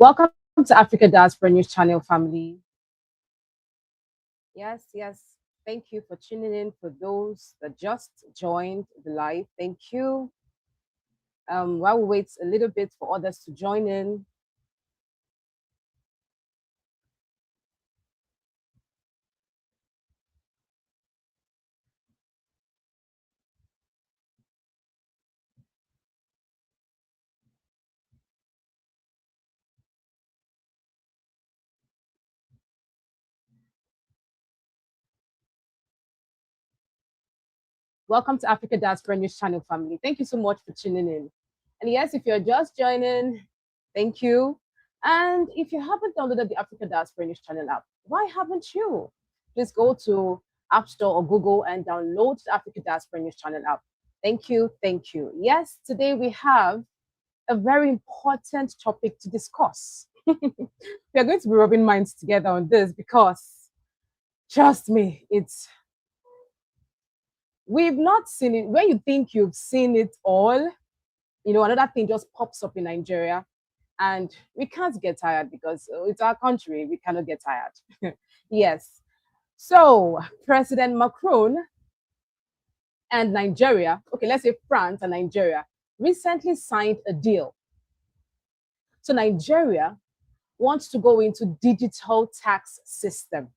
Welcome to Africa Diaspora News Channel family. Yes. Thank you for tuning in. For those that just joined the live, thank you. While we wait a little bit for others to join in, welcome to Africa Diaspora News Channel family. Thank you so much for tuning in. And yes, if you're just joining, thank you. And if you haven't downloaded the Africa Diaspora News Channel app, why haven't you? Please go to App Store or Google and download the Africa Diaspora News Channel app. Thank you. Yes, today we have a very important topic to discuss. We are going to be rubbing minds together on this because, trust me, we've not seen it. When you think you've seen it all, another thing just pops up in Nigeria, and we can't get tired because it's our country. We cannot get tired. Yes. So President Macron and Nigeria, okay, let's say France and Nigeria, recently signed a deal. So Nigeria wants to go into digital tax system.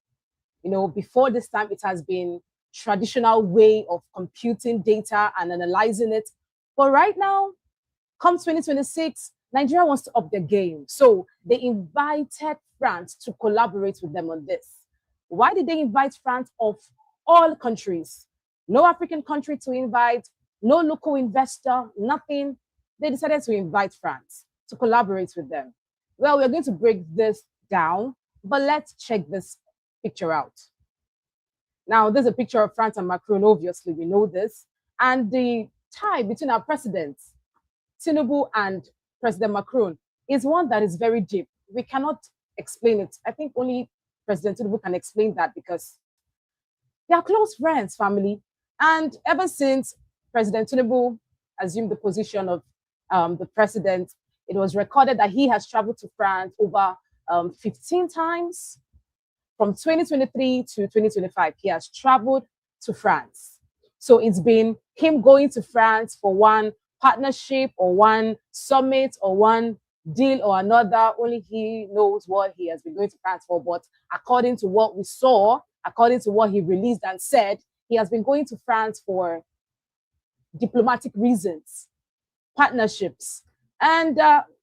Before this time, it has been traditional way of computing data and analyzing it. But right now, come 2026, Nigeria wants to up their game. So they invited France to collaborate with them on this. Why did they invite France of all countries? No African country to invite, no local investor, nothing. They decided to invite France to collaborate with them. Well, we're going to break this down, but let's check this picture out. Now, there's a picture of France and Macron, obviously, we know this. And the tie between our presidents, Tinubu and President Macron, is one that is very deep. We cannot explain it. I think only President Tinubu can explain that because they are close friends, family. And ever since President Tinubu assumed the position of the president, it was recorded that he has traveled to France over 15 times. From 2023 to 2025, he has traveled to France. So it's been him going to France for one partnership or one summit or one deal or another. Only he knows what he has been going to France for. But according to what we saw, according to what he released and said, he has been going to France for diplomatic reasons, partnerships. And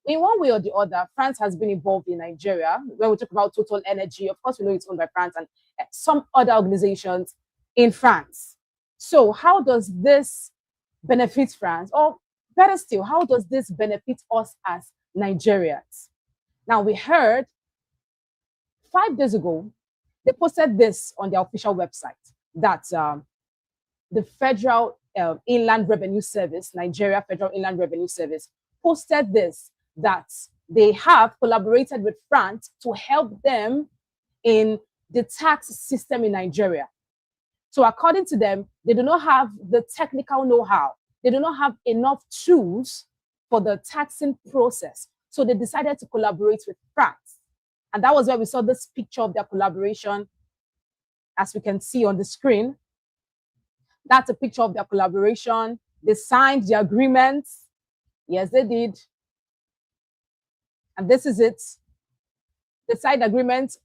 in one way or the other, France has been involved in Nigeria. When we talk about Total Energy, of course, we know it's owned by France and some other organizations in France. So how does this benefit France? Or better still, how does this benefit us as Nigerians? Now, we heard 5 days ago, they posted this on their official website that the Federal Inland Revenue Service, Nigeria Federal Inland Revenue Service, posted this, that they have collaborated with France to help them in the tax system in Nigeria. So according to them, they do not have the technical know-how. They do not have enough tools for the taxing process. So they decided to collaborate with France. And that was where we saw this picture of their collaboration, as we can see on the screen. That's a picture of their collaboration. They signed the agreements. Yes, they did. And this is it. They signed agreement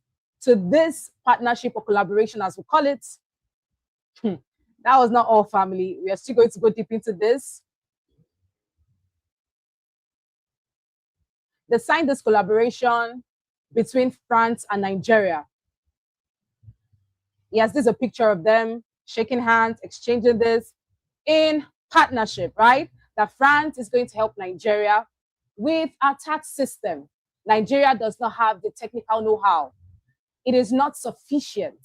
to this partnership or collaboration, as we call it. That was not all, family. We are still going to go deep into this. They signed this collaboration between France and Nigeria. Yes, this is a picture of them shaking hands, exchanging this in partnership, right? That France is going to help Nigeria with our tax system. Nigeria does not have the technical know-how. It is not sufficient.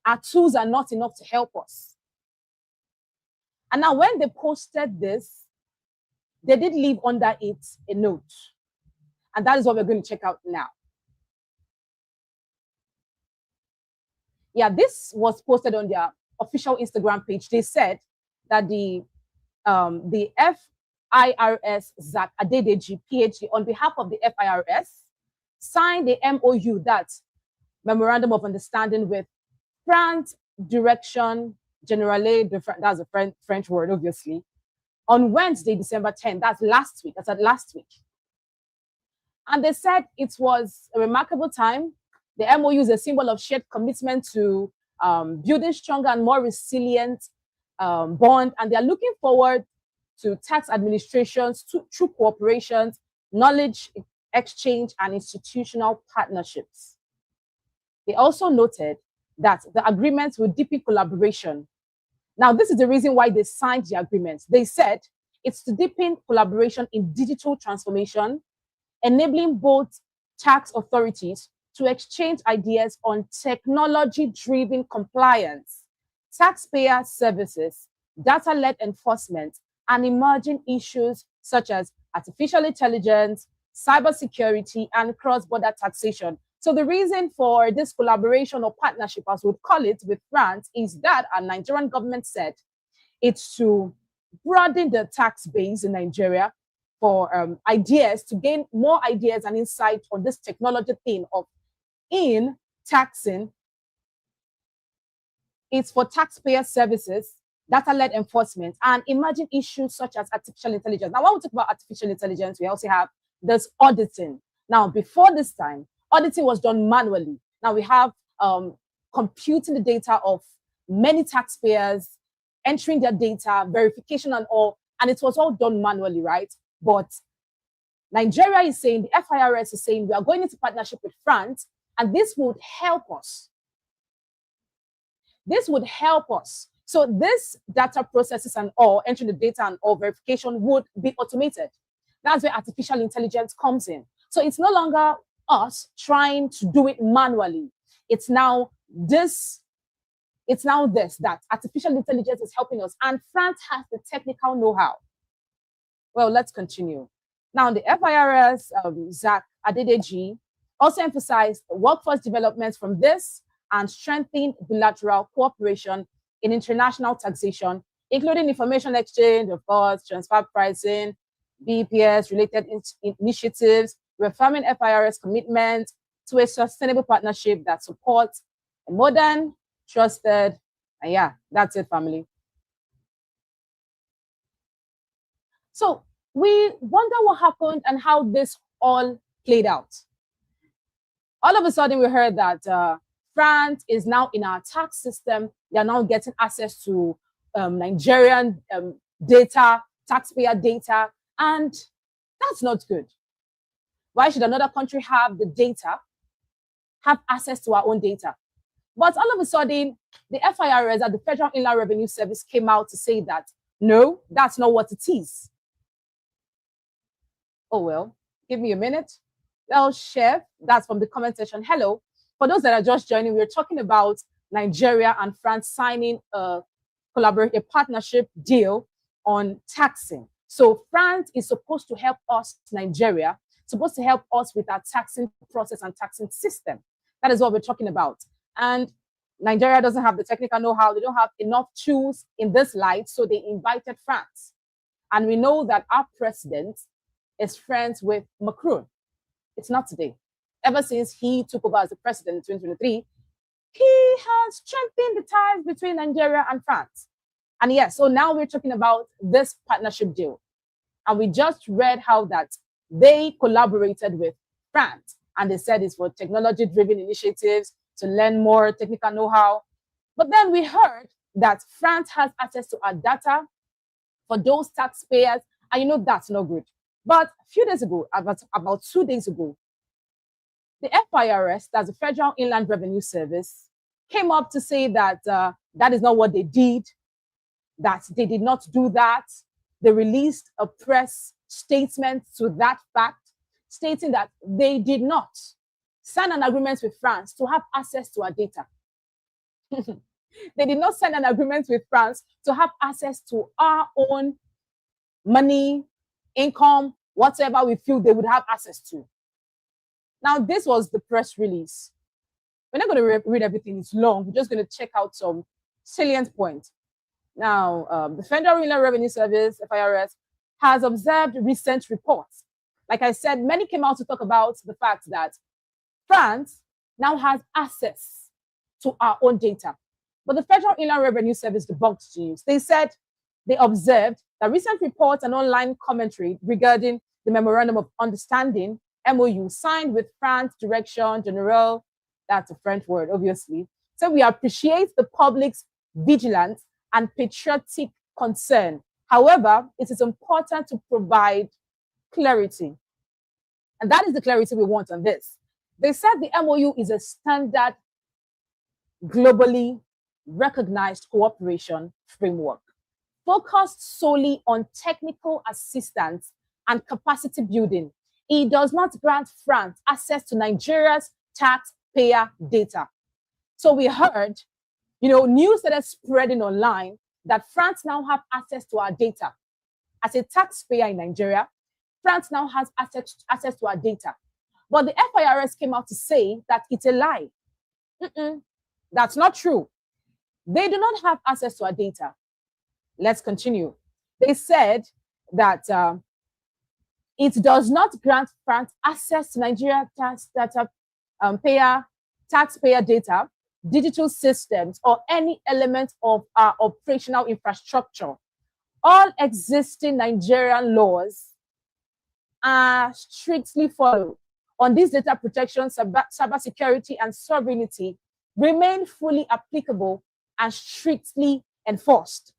Our tools are not enough to help us. And now when they posted this, they did leave under it a note. And that is what we're going to check out now. Yeah, this was posted on their official Instagram page. They said that the IRS Zach Adedeji, PhD, on behalf of the FIRS, signed the MOU, that Memorandum of Understanding, with France Direction Generale de France, that's a French word, obviously, on Wednesday, December 10th. That's last week. And they said it was a remarkable time. The MOU is a symbol of shared commitment to building stronger and more resilient bond, and they're looking forward to tax administrations through cooperations, knowledge exchange, and institutional partnerships. They also noted that the agreements will deepen collaboration. Now, this is the reason why they signed the agreement. They said it's to deepen collaboration in digital transformation, enabling both tax authorities to exchange ideas on technology-driven compliance, taxpayer services, data-led enforcement, and emerging issues such as artificial intelligence, cybersecurity, and cross-border taxation. So the reason for this collaboration or partnership, as we'd call it, with France is that our Nigerian government said it's to broaden the tax base in Nigeria for ideas, to gain more ideas and insight on this technology thing of in taxing. It's for taxpayer services, data-led enforcement, and emerging issues such as artificial intelligence. Now, when we talk about artificial intelligence, we also have this auditing. Now, before this time, auditing was done manually. Now we have computing the data of many taxpayers, entering their data, verification and all, and it was all done manually, right? But Nigeria is saying, the FIRS is saying, we are going into partnership with France, and this would help us. This would help us. So this data processes and all, entering the data and all, verification would be automated. That's where artificial intelligence comes in. So it's no longer us trying to do it manually. It's now this, that artificial intelligence is helping us, and France has the technical know-how. Well, let's continue. Now, the FIRS, Zach Adedeji, also emphasized workforce development from this and strengthened bilateral cooperation in international taxation, including information exchange, of course, transfer pricing, BPS-related initiatives, reaffirming FIRS commitment to a sustainable partnership that supports a modern, trusted, and yeah, that's it, family. So we wonder what happened and how this all played out. All of a sudden, we heard that France is now in our tax system. They are now getting access to Nigerian data, taxpayer data, and that's not good. Why should another country have the data, have access to our own data? But all of a sudden, the FIRS, at the Federal Inland Revenue Service, came out to say that, no, that's not what it is. Oh, well, give me a minute. Well, Chef, that's from the comment section. Hello. For those that are just joining, we're talking about Nigeria and France signing a partnership deal on taxing. So France is supposed to help us, Nigeria, supposed to help us with our taxing process and taxing system. That is what we're talking about. And Nigeria doesn't have the technical know-how. They don't have enough tools in this light, so they invited France. And we know that our president is friends with Macron. It's not today. Ever since he took over as the president in 2023, he has strengthened the ties between Nigeria and France. And yes, so now we're talking about this partnership deal. And we just read how that they collaborated with France. And they said it's for technology-driven initiatives to learn more technical know-how. But then we heard that France has access to our data for those taxpayers. And you know that's not good. But a few days ago, about 2 days ago, the FIRS, that's the Federal Inland Revenue Service, came up to say that that is not what they did, that they did not do that. They released a press statement to that fact, stating that they did not sign an agreement with France to have access to our data. They did not sign an agreement with France to have access to our own money, income, whatever we feel they would have access to. Now, this was the press release. We're not going to read everything. It's long. We're just going to check out some salient points. Now, the Federal Inland Revenue Service, FIRS, has observed recent reports. Like I said, many came out to talk about the fact that France now has access to our own data. But the Federal Inland Revenue Service debunked the news. They said they observed that recent reports and online commentary regarding the Memorandum of Understanding, MOU, signed with France Direction General, that's a French word, obviously. So we appreciate the public's vigilance and patriotic concern. However, it is important to provide clarity. And that is the clarity we want on this. They said the MOU is a standard, globally recognized cooperation framework focused solely on technical assistance and capacity building. It does not grant France access to Nigeria's taxpayer data. So we heard, news that is spreading online that France now have access to our data. As a taxpayer in Nigeria, France now has access to our data. But the FIRS came out to say that it's a lie. That's not true. They do not have access to our data. Let's continue. They said that it does not grant France access to Nigeria taxpayer data, digital systems, or any element of our operational infrastructure. All existing Nigerian laws are strictly followed. On this data protection, cybersecurity, and sovereignty remain fully applicable and strictly enforced.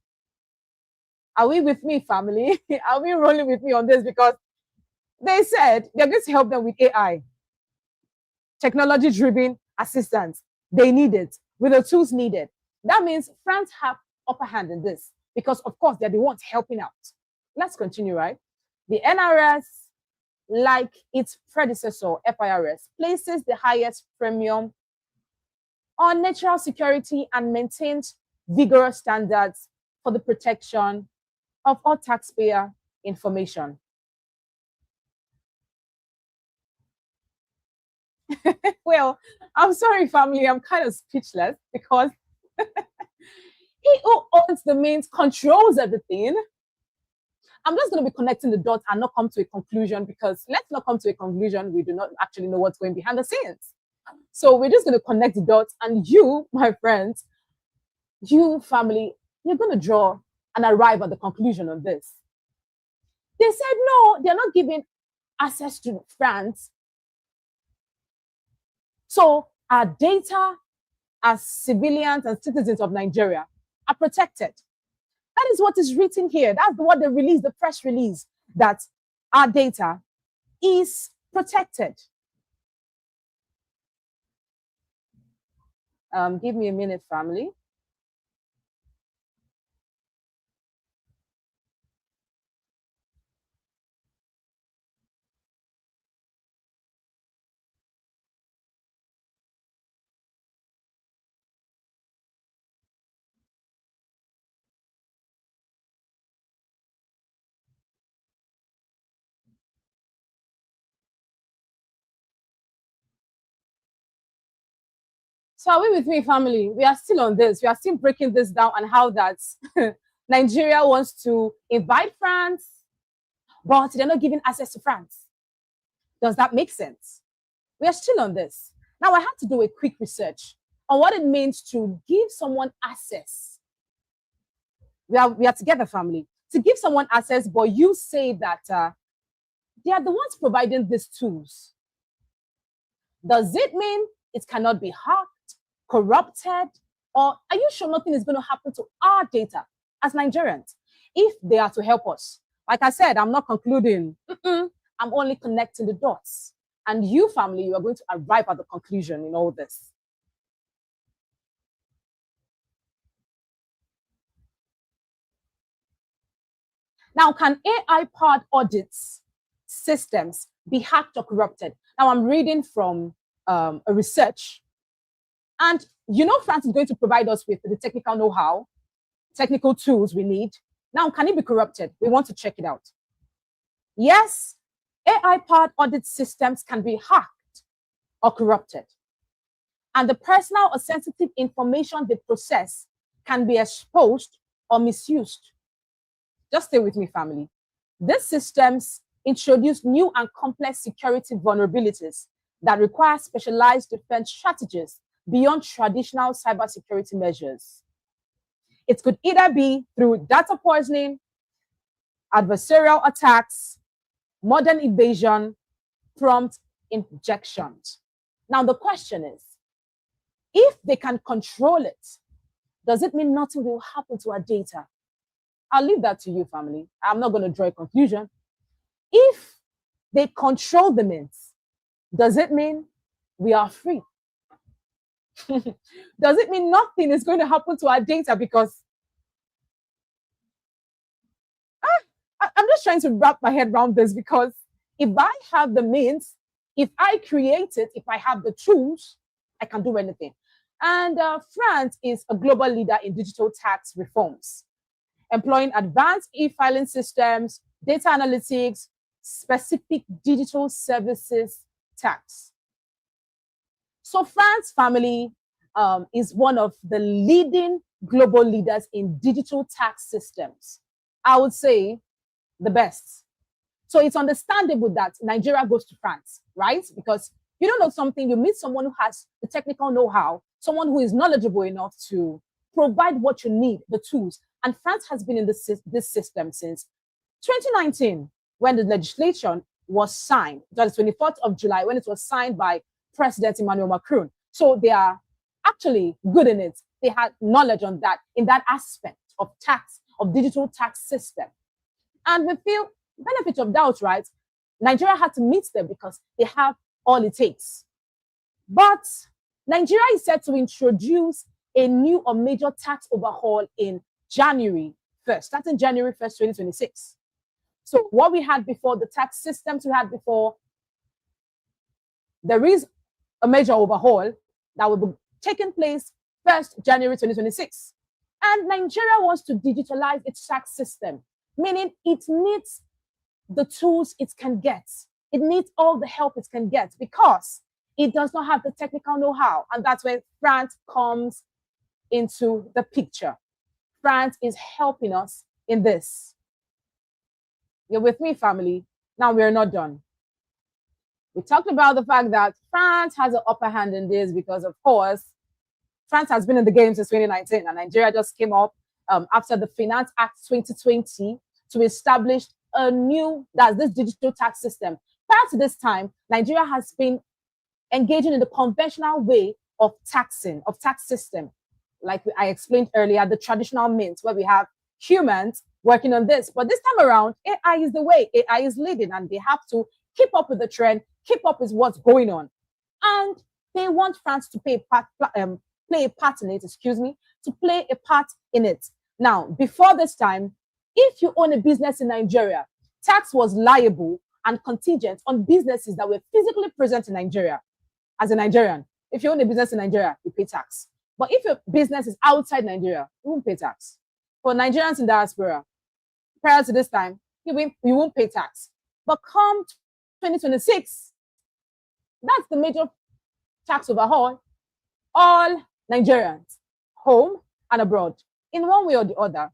Are we with me, family? Are we rolling with me on this? Because they said they're going to help them with AI, technology-driven assistance. They need it with the tools needed. That means France have upper hand in this because, of course, they're the ones helping out. Let's continue, right? The NRS, like its predecessor, FIRS, places the highest premium on national security and maintains vigorous standards for the protection of all taxpayer information. Well, I'm sorry, family, I'm kind of speechless because he who owns the means controls everything. I'm just going to be connecting the dots and not come to a conclusion because let's not come to a conclusion. We do not actually know what's going behind the scenes. So we're just going to connect the dots, and you, my friends, you family, you're going to draw and arrive at the conclusion on this. They said, no, they're not giving access to France. So our data as civilians and citizens of Nigeria are protected. That is what is written here. That's what they released, the press release, that our data is protected. Give me a minute, family. So are we with me, family? We are still on this. We are still breaking this down and how that Nigeria wants to invite France, but they're not giving access to France. Does that make sense? We are still on this. Now, I had to do a quick research on what it means to give someone access. We are together, family. To give someone access, but you say that they are the ones providing these tools. Does it mean it cannot be hacked, corrupted, or are you sure nothing is going to happen to our data as Nigerians if they are to help us? Like I said, I'm not concluding. I'm only connecting the dots. And you, family, you are going to arrive at the conclusion in all this. Now, can AI-powered audits systems be hacked or corrupted? Now, I'm reading from a research. And France is going to provide us with the technical know-how, technical tools we need. Now, can it be corrupted? We want to check it out. Yes, AI-powered audit systems can be hacked or corrupted. And the personal or sensitive information they process can be exposed or misused. Just stay with me, family. These systems introduce new and complex security vulnerabilities that require specialized defense strategies beyond traditional cybersecurity measures. It could either be through data poisoning, adversarial attacks, modern evasion, prompt injections. Now, the question is, if they can control it, does it mean nothing will happen to our data? I'll leave that to you, family. I'm not going to draw a conclusion. If they control the means, does it mean we are free? Does it mean nothing is going to happen to our data? Because I'm just trying to wrap my head around this, because if I have the means, if I create it, if I have the tools, I can do anything. And France is a global leader in digital tax reforms, employing advanced e-filing systems, data analytics, specific digital services tax. So France, family, is one of the leading global leaders in digital tax systems. I would say the best. So it's understandable that Nigeria goes to France, right? Because you don't know something, you meet someone who has the technical know-how, someone who is knowledgeable enough to provide what you need, the tools. And France has been in this system since 2019, when the legislation was signed. That is 24th of July, when it was signed by President Emmanuel Macron. So they are actually good in it. They had knowledge on that, in that aspect of tax, of digital tax system. And we feel benefit of doubt, right? Nigeria had to meet them because they have all it takes. But Nigeria is set to introduce a new or major tax overhaul in January 1st, starting January 1st, 2026. So what we had before, the tax systems we had before, there is a major overhaul that will be taking place 1st January 2026. And Nigeria wants to digitalize its tax system, meaning it needs the tools it can get. It needs all the help it can get because it does not have the technical know-how. And that's where France comes into the picture. France is helping us in this. You're with me, family? Now, we're not done. We talked about the fact that France has an upper hand in this because, of course, France has been in the game since 2019, and Nigeria just came up after the Finance Act 2020 to establish a new, that's this digital tax system. Prior to this time, Nigeria has been engaging in the conventional way of taxing, of tax system. Like I explained earlier, the traditional means where we have humans working on this. But this time around, AI is the way. AI is leading, and they have to keep up with the trend, keep up with what's going on. And they want France to play a part in it, to play a part in it. Now, before this time, if you own a business in Nigeria, tax was liable and contingent on businesses that were physically present in Nigeria. As a Nigerian, if you own a business in Nigeria, you pay tax. But if your business is outside Nigeria, you won't pay tax. For Nigerians in diaspora, prior to this time, you won't pay tax. But come 2026, that's the major tax overhaul. All Nigerians, home and abroad, in one way or the other,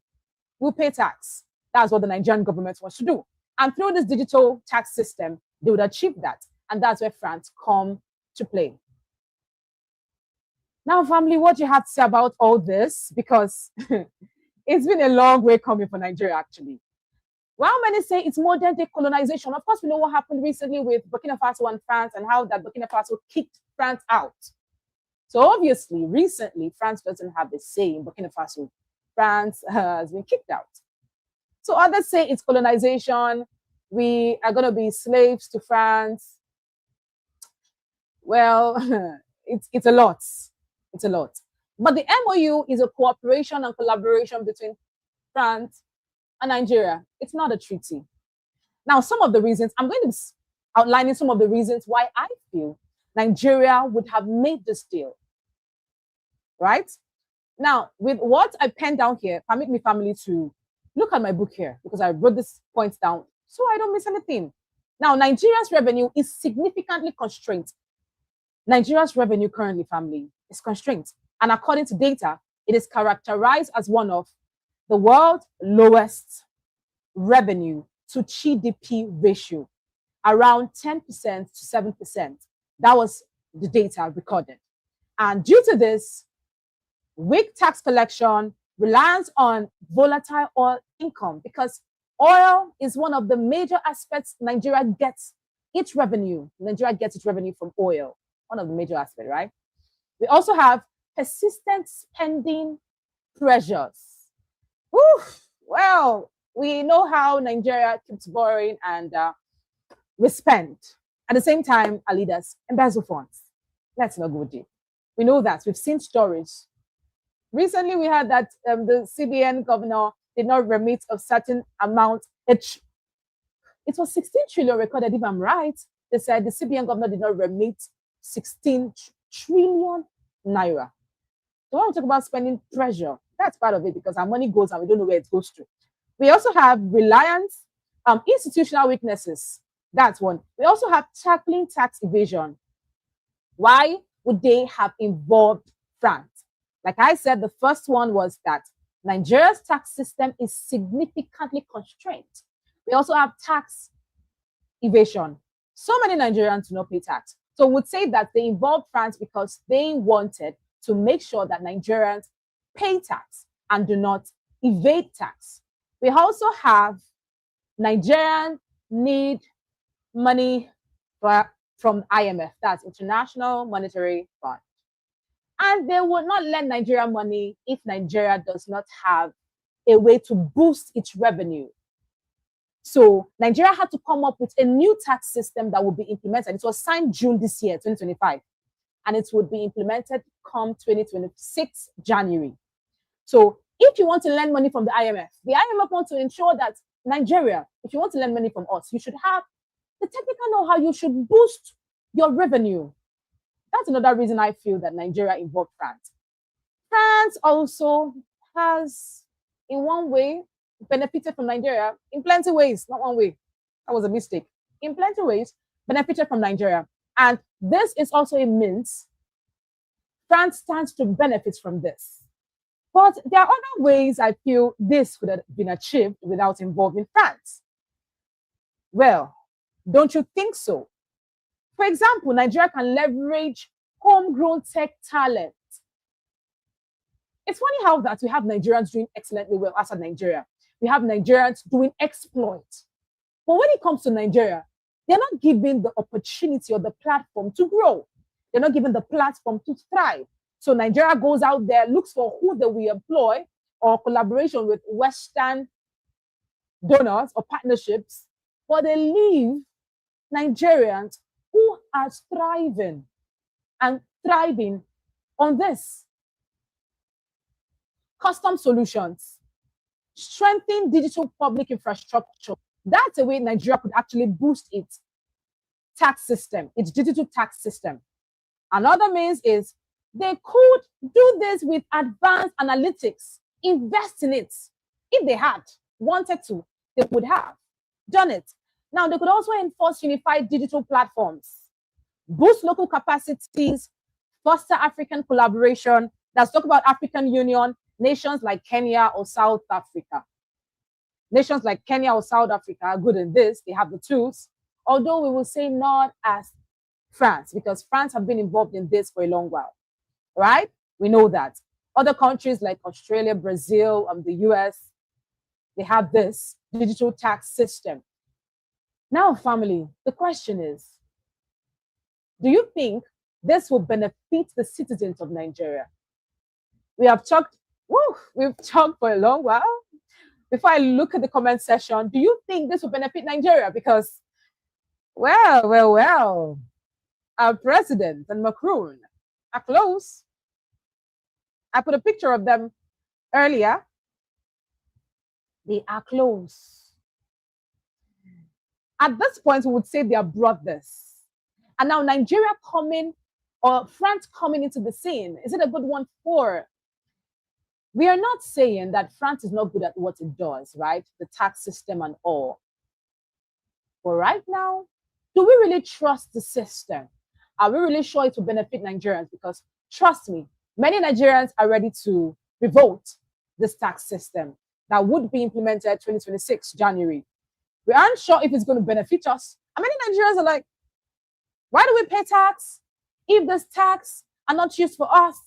will pay tax. That's what the Nigerian government wants to do. And through this digital tax system, they would achieve that. And that's where France come to play. Now, family, what do you have to say about all this? Because it's been a long way coming for Nigeria, actually. While many say it's modern day colonization, of course, we know what happened recently with Burkina Faso and France, and how that Burkina Faso kicked France out. So obviously, recently, France doesn't have the say in Burkina Faso. France has been kicked out. So others say it's colonization. We are going to be slaves to France. Well, it's a lot. It's a lot. But the MOU is a cooperation and collaboration between France and Nigeria. It's not a treaty. Now, some of the reasons, I'm going to be outlining some of the reasons why I feel Nigeria would have made this deal. Right? Now, with what I penned down here, permit me, family, to look at my book here, because I wrote this points down so I don't miss anything. Now, Nigeria's revenue is significantly constrained. Nigeria's revenue currently, family, is constrained. And according to data, it is characterized as one of the world's lowest revenue to GDP ratio, around 10% to 7%. That was the data recorded. And due to this, weak tax collection, reliance on volatile oil income, because oil is one of the major aspects Nigeria gets its revenue. Nigeria gets its revenue from oil, one of the major aspects, right? We also have persistent spending pressures. Well, we know how Nigeria keeps borrowing and we spend. At the same time, our leaders embezzle funds. Let's not go deep. We know that. We've seen stories. Recently, we heard that the CBN governor did not remit a certain amount. It was 16 trillion recorded, if I'm right. They said the CBN governor did not remit 16 trillion naira. So when we talk about spending pressure, that's part of it because our money goes and we don't know where it goes to. We also have reliance, institutional weaknesses. That's one. We also have tackling tax evasion. Why would they have involved France? Like I said, the first one was that Nigeria's tax system is significantly constrained. We also have tax evasion. So many Nigerians do not pay tax. So we would say that they involved France because they wanted to make sure that Nigerians pay tax and do not evade tax. We also have Nigerians need money from IMF, that's International Monetary Fund. And they will not lend Nigeria money if Nigeria does not have a way to boost its revenue. So Nigeria had to come up with a new tax system that would be implemented. It was signed June this year, 2025, and it would be implemented come 2026 January. So if you want to lend money from the IMF wants to ensure that Nigeria, if you want to lend money from us, you should have the technical know-how, you should boost your revenue. That's another reason I feel that Nigeria involved France. France also has, in one way, benefited from Nigeria in plenty ways, not one way. That was a mistake. In plenty ways, benefited from Nigeria. And this is also a means France stands to benefit from this. But there are other ways I feel this could have been achieved without involving France. Well, don't you think so? For example, Nigeria can leverage homegrown tech talent. It's funny how that we have Nigerians doing excellently well outside Nigeria. We have Nigerians doing exploits. But when it comes to Nigeria, they're not given the opportunity or the platform to grow. They're not given the platform to thrive. So Nigeria goes out there, looks for who they will employ or collaboration with Western donors or partnerships, but they leave Nigerians who are thriving on this. Custom solutions, strengthen digital public infrastructure. That's a way Nigeria could actually boost its tax system, its digital tax system. Another means is they could do this with advanced analytics, invest in it. If they had wanted to, they would have done it. Now, they could also enforce unified digital platforms, boost local capacities, foster African collaboration. Let's talk about African Union, nations like Kenya or South Africa. Nations like Kenya or South Africa are good in this. They have the tools, although we will say not as France, because France have been involved in this for a long while, right? We know that. Other countries like Australia, Brazil, the US, they have this digital tax system. Now, family, the question is, do you think this will benefit the citizens of Nigeria? We've talked for a long while. Before I look at the comment section, do you think this will benefit Nigeria? Because, well, our president and Macron are close. I put a picture of them earlier. They are close. At this point, we would say they are brothers. And now Nigeria coming, or France coming into the scene, is it a good one for? We are not saying that France is not good at what it does, right? The tax system and all. But right now, do we really trust the system? Are we really sure it will benefit Nigerians? Because trust me, many Nigerians are ready to revolt this tax system that would be implemented 2026 January. We aren't sure if it's going to benefit us. And many Nigerians are like, why do we pay tax if this tax are not used for us?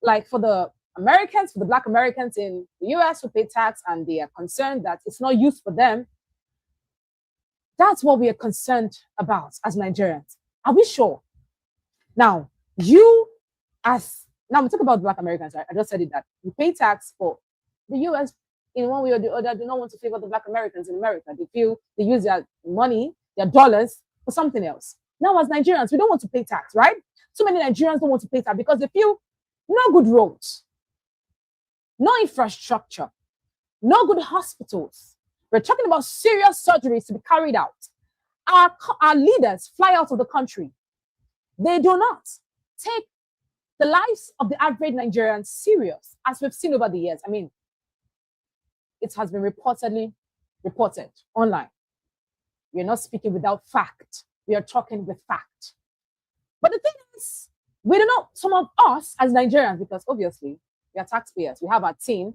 Like for the Americans, for the Black Americans in the US who pay tax and they are concerned that it's not used for them. That's what we are concerned about as Nigerians. Are we sure? Now, now we talk about Black Americans, right? I just said it that we pay tax for the US in one way or the other. Do not want to favor the Black Americans in America. They feel they use their money, their dollars for something else. Now, as Nigerians, we don't want to pay tax, right? So many Nigerians don't want to pay tax because they feel no good roads, no infrastructure, no good hospitals. We're talking about serious surgeries to be carried out. Our leaders fly out of the country. They do not take the lives of the average Nigerian serious, as we've seen over the years. I mean, it has been reported online. We're not speaking without fact. We are talking with fact. But the thing is, we don't know, some of us as Nigerians, because obviously we are taxpayers. We have our TIN,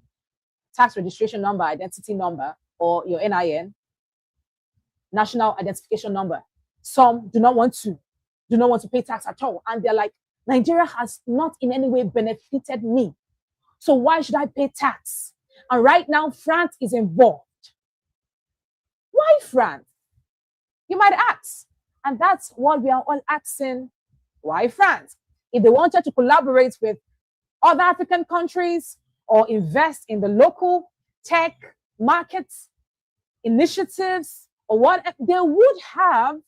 tax registration number, identity number, or your NIN, national identification number. Some do not want to pay tax at all. And they're like, Nigeria has not in any way benefited me. So why should I pay tax? And right now, France is involved. Why France? You might ask. And that's what we are all asking. Why France? If they wanted to collaborate with other African countries or invest in the local tech markets, initiatives, or what they would have.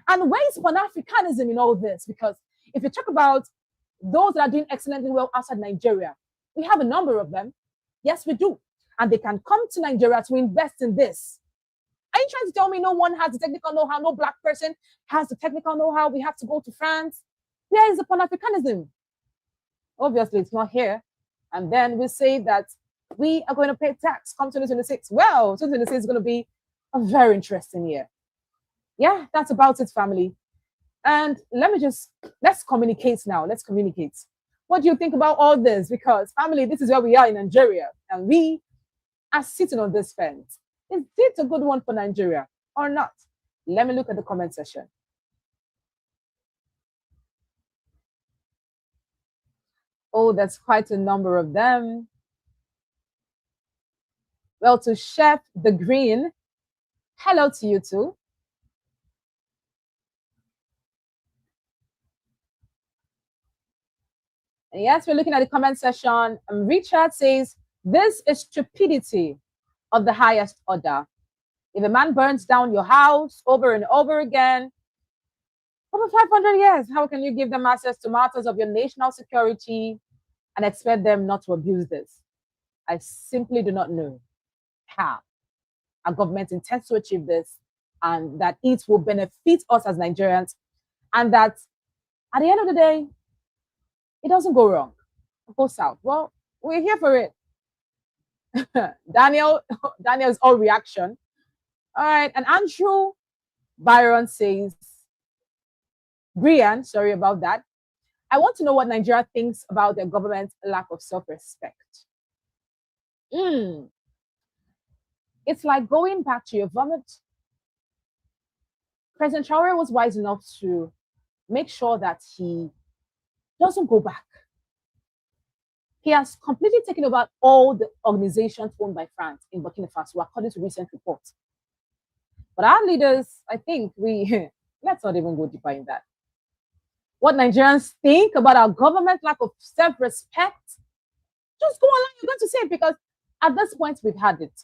And where is Pan-Africanism in all this? Because if you talk about those that are doing excellently well outside Nigeria, we have a number of them. Yes, we do. And they can come to Nigeria to invest in this. Are you trying to tell me no one has the technical know-how, no Black person has the technical know-how, we have to go to France? Where is the Pan-Africanism? Obviously, it's not here. And then we say that we are going to pay tax come 2026. Well, 2026 is going to be a very interesting year. Yeah, that's about it, family. And let's communicate now. Let's communicate. What do you think about all this? Because, family, this is where we are in Nigeria. And we are sitting on this fence. Is it a good one for Nigeria or not? Let me look at the comment section. Oh, that's quite a number of them. Well, to Chef the Green, hello to you too. And yes, we're looking at the comment section. Richard says, this is stupidity of the highest order. If a man burns down your house over and over again, over 500 years, how can you give them access to matters of your national security and expect them not to abuse this? I simply do not know how our government intends to achieve this, and that it will benefit us as Nigerians, and that at the end of the day, it doesn't go wrong. It goes south. Well, we're here for it. Daniel's all reaction. All right, and Andrew Byron says, Brian, sorry about that. I want to know what Nigeria thinks about their government's lack of self-respect. It's like going back to your vomit. President Traore was wise enough to make sure that he doesn't go back. He has completely taken over all the organizations owned by France in Burkina Faso, according to recent reports. But our leaders, I think let's not even go deeper in that. What Nigerians think about our government lack of self-respect, just go along, you're going to say it, because at this point, we've had it.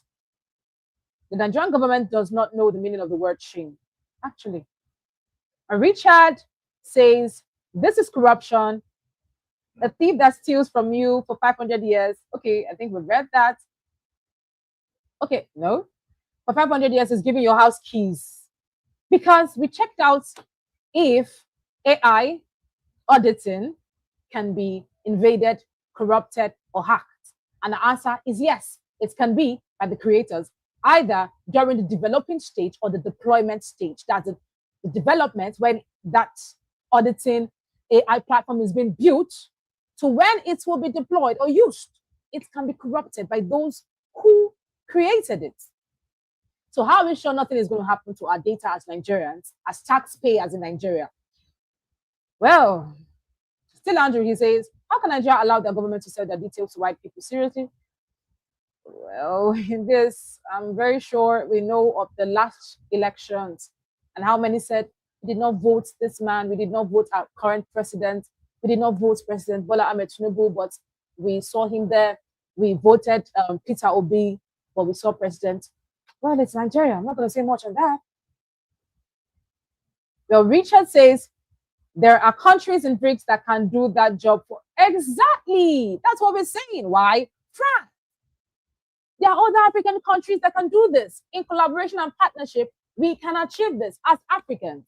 The Nigerian government does not know the meaning of the word shame, actually. And Richard says, this is corruption. A thief that steals from you for 500 years. Okay, I think we've read that. Okay, no. For 500 years is giving your house keys. Because we checked out if AI auditing can be invaded, corrupted, or hacked. And the answer is yes, it can be by the creators, either during the developing stage or the deployment stage. That's the development when that auditing AI platform is being built, to when it will be deployed or used. It can be corrupted by those who created it. So how are we sure nothing is going to happen to our data as Nigerians, as taxpayers in Nigeria? Well, still Andrew, he says, how can Nigeria allow their government to sell their details to white people? Seriously? Well, in this, I'm very sure we know of the last elections and how many said we did not vote this man, we did not vote our current president, we did not vote President Bola Ahmed Tinubu, but we saw him there. We voted Peter Obi, but we saw President. Well, it's Nigeria. I'm not going to say much on that. Well, Richard says there are countries in BRICS that can do that job for exactly. That's what we're saying. Why? France. There are other African countries that can do this. In collaboration and partnership, we can achieve this as Africans.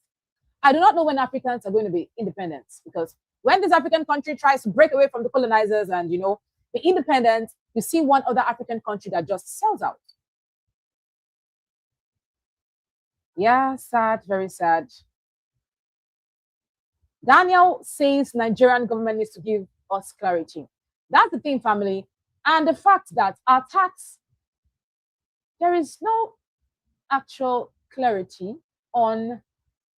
I do not know when Africans are going to be independent, because when this African country tries to break away from the colonizers and, be independent, you see one other African country that just sells out. Yeah, sad, very sad. Daniel says Nigerian government needs to give us clarity. That's the thing, family. And the fact that our tax, there is no actual clarity on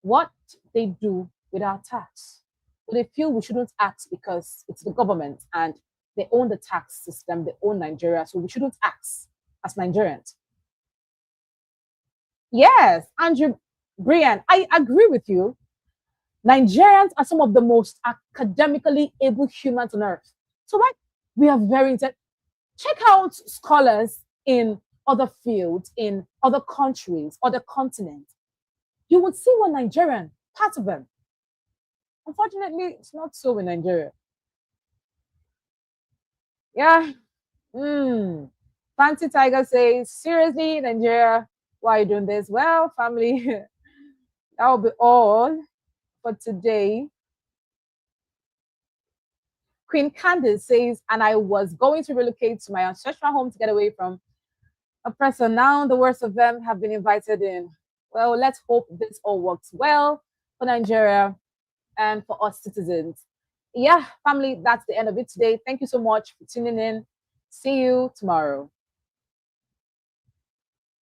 what they do with our tax. But they feel we shouldn't ask because it's the government and they own the tax system, they own Nigeria, so we shouldn't ask as Nigerians. Yes, Andrew, Brian, I agree with you. Nigerians are some of the most academically able humans on earth. So why we are very intelligent. Check out scholars in other fields, in other countries, other continents. You would see one Nigerian, part of them. Unfortunately, it's not so in Nigeria. Yeah. Fancy Tiger says, seriously, Nigeria, why are you doing this? Well, family, that will be all for today. Queen Candace says, and I was going to relocate to my ancestral home to get away from oppressor. Now the worst of them have been invited in. Well, let's hope this all works well for Nigeria and for us citizens. Yeah, family, that's the end of it today. Thank you so much for tuning in. See you tomorrow.